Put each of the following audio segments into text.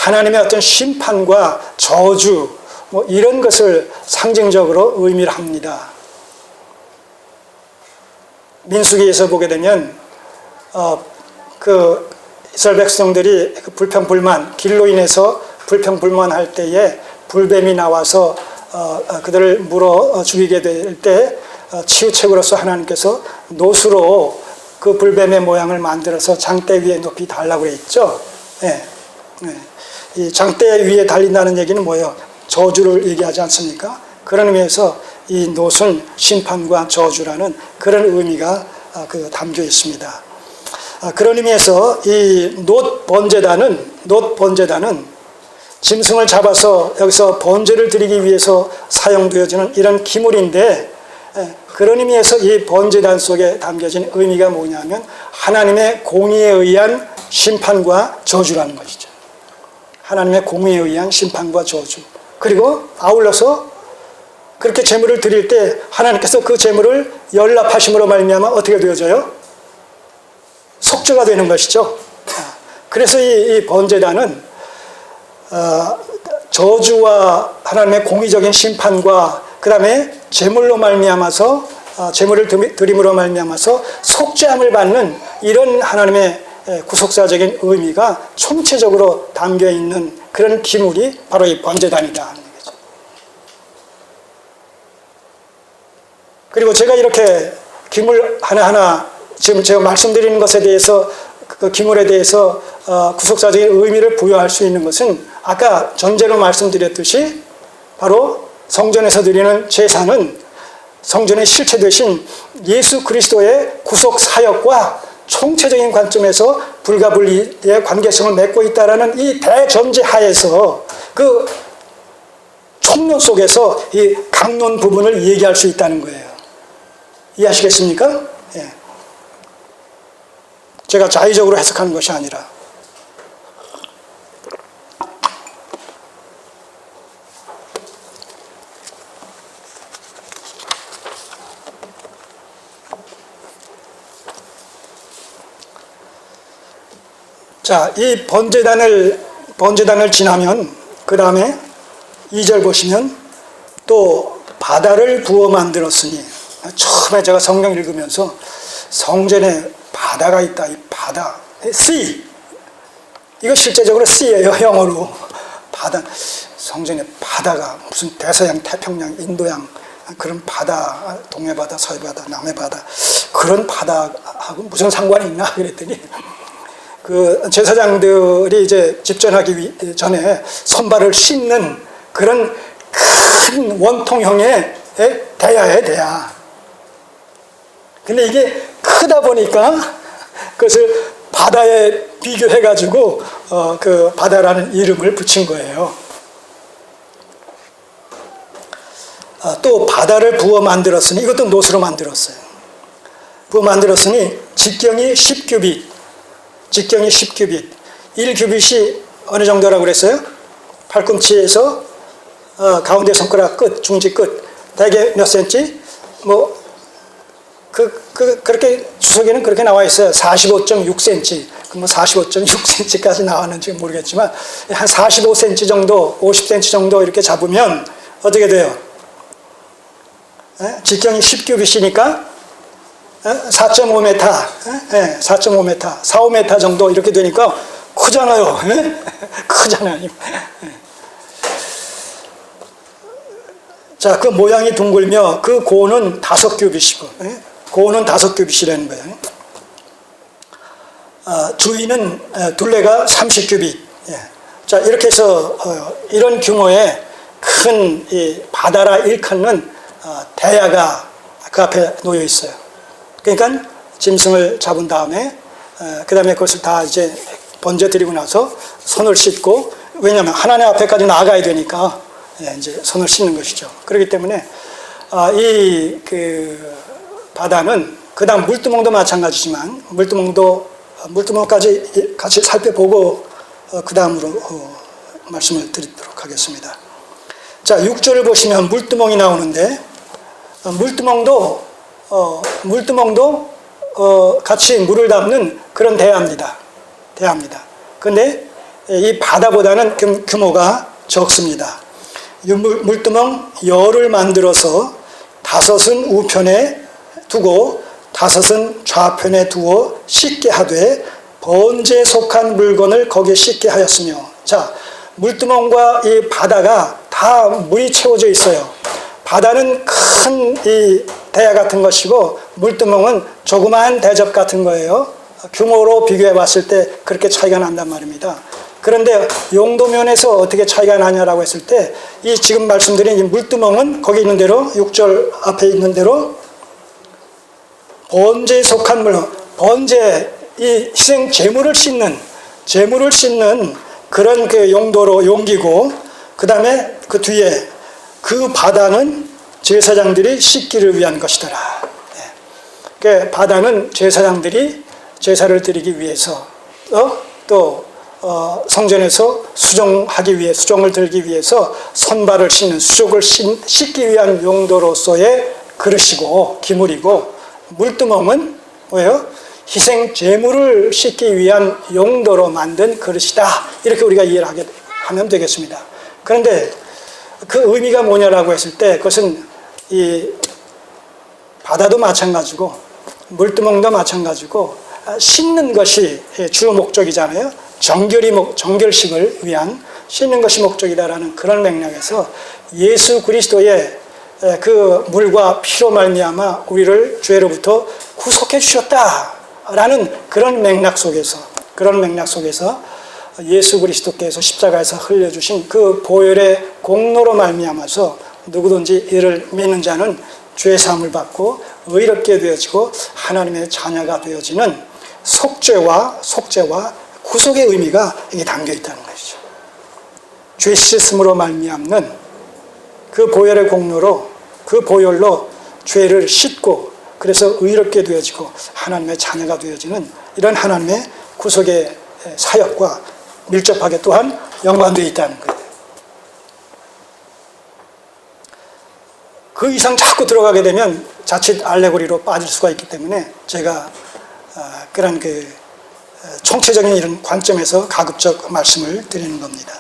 하나님의 어떤 심판과 저주 뭐 이런 것을 상징적으로 의미를 합니다. 민수기에서 보게 되면 그 이스라엘 백성들이 불평불만, 길로 인해서 불평불만할 때에 불뱀이 나와서 그들을 물어 죽이게 될 때 치유책으로서 하나님께서 노수로 그 불뱀의 모양을 만들어서 장대 위에 높이 달라고 했죠. 네. 네. 이 장대 위에 달린다는 얘기는 뭐예요? 저주를 얘기하지 않습니까? 그런 의미에서 이 놋은 심판과 저주라는 그런 의미가 담겨 있습니다. 그런 의미에서 이 놋 번제단은 짐승을 잡아서 여기서 번제를 드리기 위해서 사용되어지는 이런 기물인데, 그런 의미에서 이 번제단 속에 담겨진 의미가 뭐냐면 하나님의 공의에 의한 심판과 저주라는 것이죠. 하나님의 공의에 의한 심판과 저주. 그리고 아울러서 그렇게 제물을 드릴 때 하나님께서 그 제물을 연락하심으로 말미암아 어떻게 되어져요? 속죄가 되는 것이죠. 그래서 이 번제단은 저주와 하나님의 공의적인 심판과 그 다음에 제물로 말미암아서 제물을 드림으로 말미암아서 속죄함을 받는 이런 하나님의 구속사적인 의미가 총체적으로 담겨 있는 그런 기물이 바로 이 번제단이다 하는 거죠. 그리고 제가 이렇게 기물 하나하나 지금 제가 말씀드리는 것에 대해서 그 기물에 대해서 구속사적인 의미를 부여할 수 있는 것은 아까 전제로 말씀드렸듯이 바로 성전에서 드리는 제사는 성전의 실체 되신 예수 그리스도의 구속 사역과 총체적인 관점에서 불가분리의 관계성을 맺고 있다는 이 대전제 하에서 그 총론 속에서 이 강론 부분을 얘기할 수 있다는 거예요. 이해하시겠습니까? 예. 제가 자의적으로 해석하는 것이 아니라. 자, 이 번제단을 지나면 그 다음에 2절 보시면 또 바다를 부어 만들었으니, 처음에 제가 성경 읽으면서 성전에 바다가 있다. 이 바다, sea. 이거 실제적으로 sea예요, 영어로. 바다. 성전에 바다가 무슨 대서양, 태평양, 인도양 그런 바다, 동해바다, 서해바다, 남해바다 그런 바다하고 무슨 상관이 있나 그랬더니 그 제사장들이 이제 집전하기 전에 손발을 씻는 그런 큰 원통형의 대야에 대야. 근데 이게 크다 보니까 그것을 바다에 비교해가지고 그 바다라는 이름을 붙인 거예요. 또 바다를 부어 만들었으니, 이것도 놋으로 만들었어요. 부어 만들었으니 직경이 10규빗. 직경이 10규빗. 1규빗이 어느 정도라고 그랬어요? 팔꿈치에서 가운데 손가락 끝, 중지 끝. 대개 몇 센치? 뭐 그렇게 주석에는 그렇게 나와 있어요. 45.6cm. 뭐 45.6cm까지 나왔는지 모르겠지만 한 45cm 정도, 50cm 정도 이렇게 잡으면 어떻게 돼요? 직경이 10규빗이니까 4.5m, 4.5m, 4, 5m 정도 이렇게 되니까 크잖아요. 크잖아요. 자, 그 모양이 둥글며 그 고는 5규빗이고, 고는 5규빗이라는 거예요. 주위는 둘레가 30규빗. 자, 이렇게 해서 이런 규모의 큰 이 바다라 일컫는 대야가 그 앞에 놓여 있어요. 그러니까 짐승을 잡은 다음에 그 다음에 그것을 다 이제 번제 드리고 나서 손을 씻고, 왜냐하면 하나님 앞에까지 나아가야 되니까 이제 손을 씻는 것이죠. 그렇기 때문에 이 그 바다는 그 다음 물두멍도 마찬가지지만 물두멍까지 같이 살펴보고 그 다음으로 말씀을 드리도록 하겠습니다. 자, 6절을 보시면 물두멍이 나오는데 물두멍도 같이 물을 담는 그런 대야입니다. 그런데 이 바다보다는 규모가 적습니다. 물두멍 열을 만들어서 5은 우편에 두고 5은 좌편에 두어 씻게 하되 번제에 속한 물건을 거기에 씻게 하였으며. 자, 물두멍과 이 바다가 다 물이 채워져 있어요. 바다는 큰 이 대야 같은 것이고 물두멍은 조그마한 대접 같은 거예요. 규모로 비교해 봤을 때 그렇게 차이가 난단 말입니다. 그런데 용도면에서 어떻게 차이가 나냐라고 했을 때 이 지금 말씀드린 이 물두멍은 거기 있는 대로 6절 앞에 있는 대로 번제에 속한 물, 번제, 이 희생 제물을 씻는 그런 그 용도로 용기고, 그 다음에 그 뒤에 그 바다는 제사장들이 씻기를 위한 것이더라. 그 바다는 제사장들이 제사를 드리기 위해서 또 성전에서 수정을 들기 위해서 선발을 씻는 수족을 씻기 위한 용도로서의 그릇이고 기물이고, 물두멍은 뭐예요? 희생 제물을 씻기 위한 용도로 만든 그릇이다. 이렇게 우리가 이해를 하면 되겠습니다. 그런데 그 의미가 뭐냐라고 했을 때 그것은 이 바다도 마찬가지고 물두멍도 마찬가지고 씻는 것이 주 목적이잖아요. 정결식을 위한 씻는 것이 목적이다라는 그런 맥락에서 예수 그리스도의 그 물과 피로 말미암아 우리를 죄로부터 구속해 주셨다라는 그런 맥락 속에서 예수 그리스도께서 십자가에서 흘려주신 그 보혈의 공로로 말미암아서 누구든지 이를 믿는 자는 죄 사함을 받고 의롭게 되어지고 하나님의 자녀가 되어지는 속죄와 구속의 의미가 이게 담겨 있다는 것이죠. 죄 씻음으로 말미암는 그 보혈의 공로로, 그 보혈로 죄를 씻고 그래서 의롭게 되어지고 하나님의 자녀가 되어지는 이런 하나님의 구속의 사역과 밀접하게 또한 연관되어 있다는 거예요. 그 이상 자꾸 들어가게 되면 자칫 알레고리로 빠질 수가 있기 때문에 제가 그런 그 총체적인 이런 관점에서 가급적 말씀을 드리는 겁니다.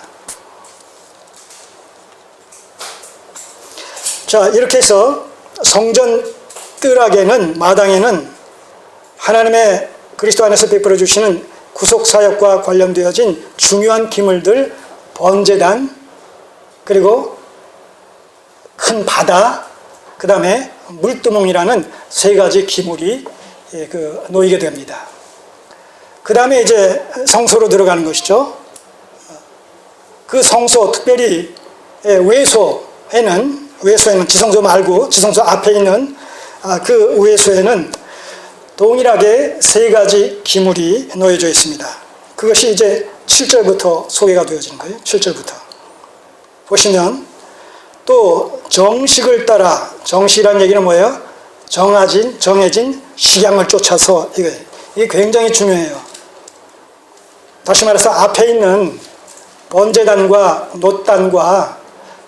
자, 이렇게 해서 성전 뜰악에는, 마당에는 하나님의 그리스도 안에서 베풀어 주시는 구속사역과 관련되어진 중요한 기물들, 번제단, 그리고 큰 바다, 그 다음에 물두멍이라는 3가지 기물이 놓이게 됩니다. 그 다음에 이제 성소로 들어가는 것이죠. 그 성소, 특별히 외소에는 지성소 말고 지성소 앞에 있는 그 외소에는 동일하게 3가지 기물이 놓여져 있습니다. 그것이 이제 7절부터 소개가 되어지는 거예요. 7절부터 보시면 또 정식을 따라, 정식이라는 얘기는 뭐예요? 정해진 식양을 쫓아서, 이게 굉장히 중요해요. 다시 말해서 앞에 있는 번제단과 놋단과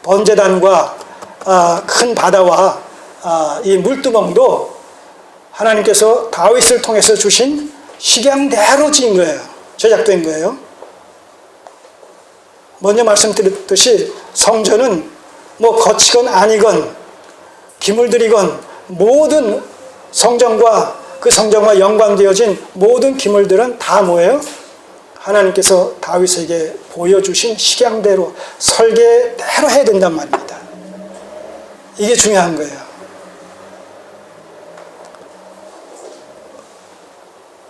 번제단과 큰 바다와 이 물두멍도 하나님께서 다윗을 통해서 주신 식양대로 지은 거예요. 제작된 거예요. 먼저 말씀드렸듯이 성전은 뭐 거치건 아니건 기물들이건 모든 성전과 그 성전과 연관되어진 모든 기물들은 다 뭐예요? 하나님께서 다윗에게 보여주신 식양대로 설계대로 해야 된단 말입니다. 이게 중요한 거예요.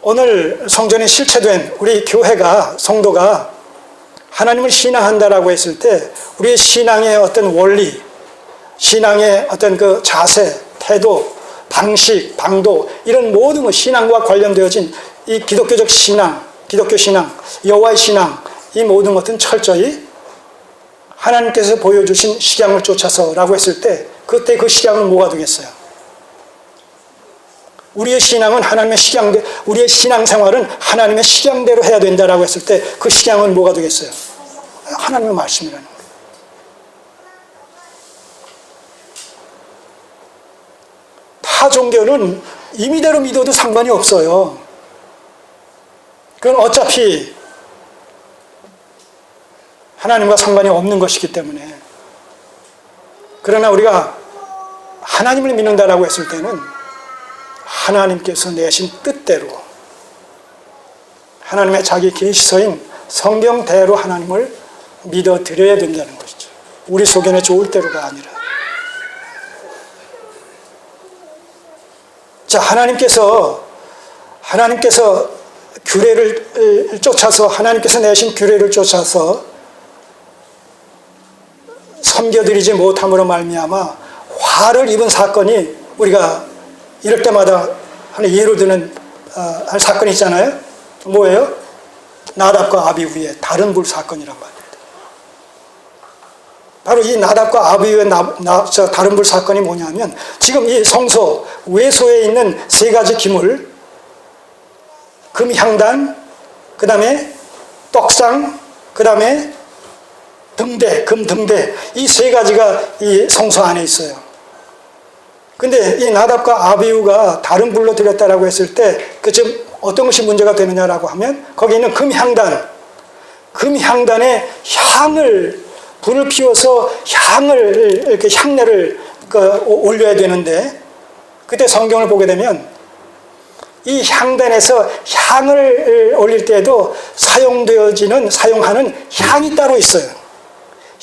오늘 성전이 실체된 우리 교회가, 성도가 하나님을 신앙한다라고 했을 때 우리의 신앙의 어떤 원리, 신앙의 어떤 그 자세, 태도, 방식, 방도, 이런 모든 것, 신앙과 관련되어진 이 기독교적 신앙, 기독교 신앙, 여호와의 신앙, 이 모든 것은 철저히 하나님께서 보여주신 식양을 쫓아서라고 했을 때 그때 그 식양은 뭐가 되겠어요? 우리의 신앙은 하나님의 식양대, 우리의 신앙생활은 하나님의 식양대로 해야 된다라고 했을 때 그 식양은 뭐가 되겠어요? 하나님의 말씀이라는 거예요. 타 종교는 임의대로 믿어도 상관이 없어요. 그건 어차피 하나님과 상관이 없는 것이기 때문에. 그러나 우리가 하나님을 믿는다라고 했을 때는 하나님께서 내신 뜻대로 하나님의 자기 계시서인 성경대로 하나님을 믿어드려야 된다는 것이죠. 우리 속에는 좋을 대로가 아니라. 자, 하나님께서 규례를 쫓아서, 하나님께서 내신 규례를 쫓아서 섬겨드리지 못함으로 말미암아 화를 입은 사건이, 우리가 이럴 때마다 하는 예로 드는 할 사건이 있잖아요. 뭐예요? 나답과 아비후의 다른 불 사건이란 말입니다. 바로 이 나답과 아비후의 다른 불 사건이 뭐냐면, 지금 이 성소 외소에 있는 세 가지 기물, 금향단, 그 다음에 떡상, 그 다음에 등대, 금등대, 이 세 가지가 이 성소 안에 있어요. 근데 이 나답과 아비후가 다른 불로 드렸다라고 했을 때, 그 지금 어떤 것이 문제가 되느냐라고 하면, 거기 있는 금향단에 향을, 불을 피워서 향을, 이렇게 향내를 올려야 되는데, 그때 성경을 보게 되면 이 향단에서 향을 올릴 때에도 사용하는 향이 따로 있어요.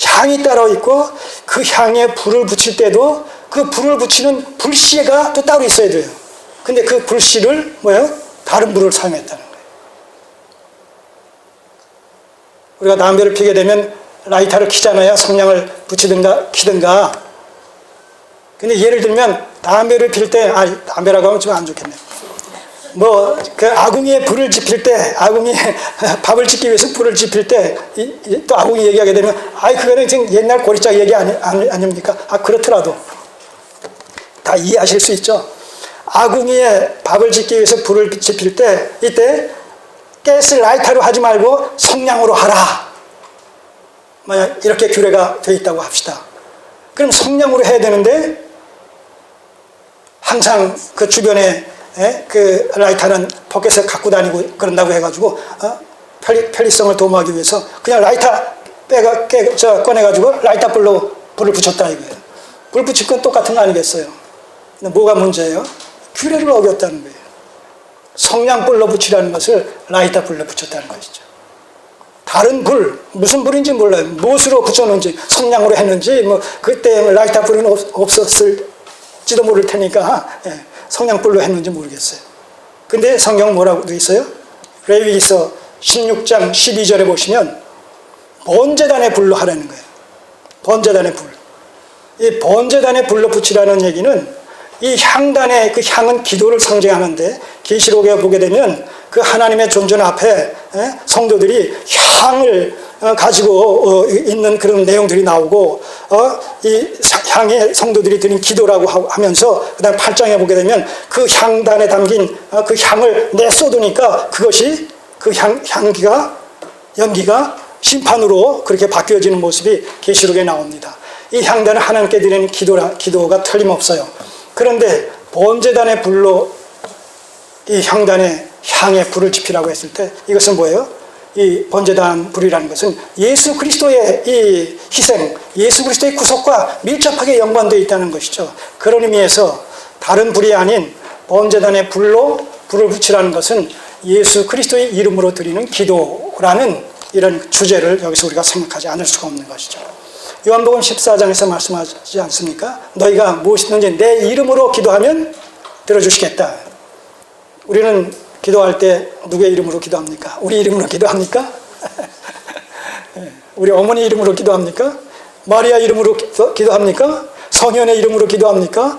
향이 따로 있고, 그 향에 불을 붙일 때도 그 불을 붙이는 불씨가 또 따로 있어야 돼요. 근데 그 불씨를 다른 불을 사용했다는 거예요. 우리가 담배를 피게 되면 라이터를 켜잖아요. 성냥을 붙이든가 켜든가. 근데 예를 들면 담배를 필 때, 담배라고 하면 좀 안 좋겠네. 그 아궁이에 불을 지필 때, 아궁이에 밥을 짓기 위해서 불을 지필 때, 또 아궁이 얘기하게 되면, 그거는 지금 옛날 고리짝 얘기 아닙니까? 그렇더라도 다 이해하실 수 있죠? 아궁이에 밥을 짓기 위해서 불을 지필 때, 이때 가스 라이터로 하지 말고 성냥으로 하라. 만약 이렇게 규례가 되어 있다고 합시다. 그럼 성냥으로 해야 되는데, 항상 그 주변에 그 라이터는 포켓에 갖고 다니고 그런다고 해가지고 편리성을 도모하기 위해서 그냥 라이터 꺼내가지고 라이터 불로 불을 붙였다 이거예요. 불 붙일 건 똑같은 거 아니겠어요? 근데 뭐가 문제예요? 규례를 어겼다는 거예요. 성냥불로 붙이라는 것을 라이터 불로 붙였다는 것이죠. 다른 불, 무슨 불인지 몰라요. 무엇으로 붙였는지, 성냥으로 했는지, 그때 라이터 불은 없었을지도 모를 테니까 성냥불로 했는지 모르겠어요. 근데 성경 뭐라고 돼 있어요? 레위기서 16장 12절에 보시면 번제단의 불로 하라는 거예요. 번제단의 불. 이 번제단의 불로 붙이라는 얘기는, 이 향단의 그 향은 기도를 상징하는데, 계시록에 보게 되면 그 하나님의 존전 앞에 성도들이 향을 가지고 있는 그런 내용들이 나오고, 이 향에 성도들이 드린 기도라고 하면서, 그 다음 8장에 보게 되면 그 향단에 담긴 그 향을 내쏟으니까 그것이, 그 연기가 심판으로 그렇게 바뀌어지는 모습이 계시록에 나옵니다. 이 향단은 하나님께 드리는 기도가 틀림없어요. 그런데 번제단의 불로 이 향에 불을 지피라고 했을 때, 이것은 뭐예요? 이 번제단 불이라는 것은 예수 그리스도의 이 희생, 예수 그리스도의 구속과 밀접하게 연관되어 있다는 것이죠. 그런 의미에서 다른 불이 아닌 번제단의 불로 불을 붙이라는 것은 예수 그리스도의 이름으로 드리는 기도라는 이런 주제를 여기서 우리가 생각하지 않을 수가 없는 것이죠. 요한복음 14장에서 말씀하지 않습니까? 너희가 무엇이든지 내 이름으로 기도하면 들어주시겠다. 우리는 기도할 때 누구의 이름으로 기도합니까? 우리 이름으로 기도합니까? 우리 어머니 이름으로 기도합니까? 마리아 이름으로 기도합니까? 성현의 이름으로 기도합니까?